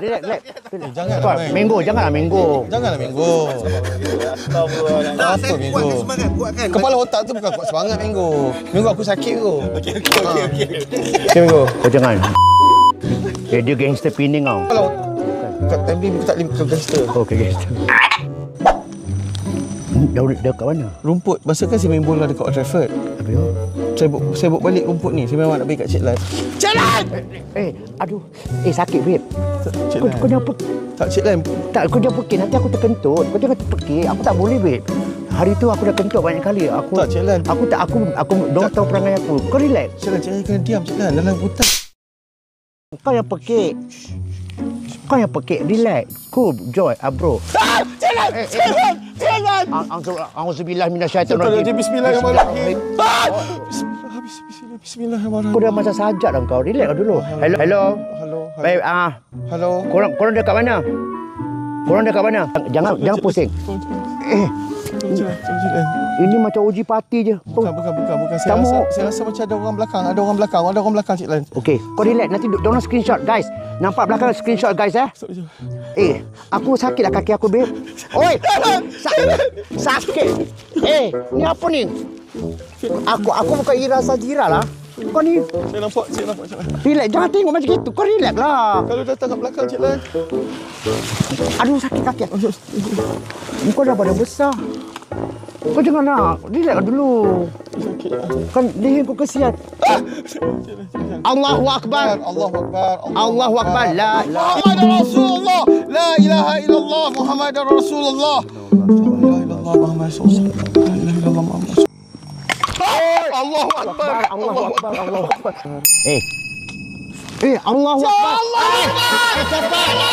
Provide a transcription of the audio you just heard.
Relax. Janganlah main. Mango, janganlah mango. Janganlah minggu. Apa minggu? Kepala otak tu bukan kuat semangat minggu. Minggu aku sakit tu. Okey minggu. Kau jangan. Dia gangster pining kau. Kalau kat time ni tak boleh ke gangster. Okey, gangster. Dah kat mana? Rumput. Masa kan saya main bola dekat Old Trafford. Habis tu? Saya bawa balik rumput ni. Saya memang nak bagi kat Cik Lan. Cik Lan! Aduh. sakit, babe. Cik Lan. Kau jangan Tak, Cik Lan. Tak, kau jangan pekik. Nanti aku terkentut. Kau jangan terpekik. Aku tak boleh, babe. Hari tu aku dah kentut banyak kali. Tak, Cik Lan. Aku dorang tahu perangai aku. Kau relax. Cik Lan, Cik Lan kena diam, Cik Lan. Dalam hutan. Kau yang pekik. Relax. Cool, Joy, bro. Cik Lan! Cik Lan! Cik Lan! Auzubillah minasyaitonirrajim. Bismillahirrahmanirrahim. Bismillahirrahmanirrahim. Kau dah macam sajak dah kau. Relax dulu. Hello. Baik, Halo. Korang dekat mana? Jangan pusing. Cik Lan. Ini macam uji parti je. Bukan. Saya rasa macam ada orang belakang. Ada orang belakang, Cik Lan. Okey, kau relax. Nanti dorang screenshot, guys. Nampak belakang screenshot, guys, aku sakit lah kaki aku, babe. Oi, sakit. Ni apa ni? Aku bukan Ira Sajira lah. Kau ni. Saya nampak, Cik Lan. Relax, jangan tengok macam gitu. Kau relax lah. Kalau datang kat belakang, Cik Lan. Aduh, sakit kaki. Kau dah badan besar. Kau jangan nak. Relax dulu. Sakit. Kan leher kau kesian. Allahu Akbar. Allahu Akbar. La Muhammadar Rasulullah. La ilaha illallah Muhammadar Rasulullah. La ilaha illallah Muhammadar Rasulullah. La ilaha illallah Muhammadar Rasulullah. Allahu Akbar. Allahu Akbar. Allahu Akbar. Allahu Akbar.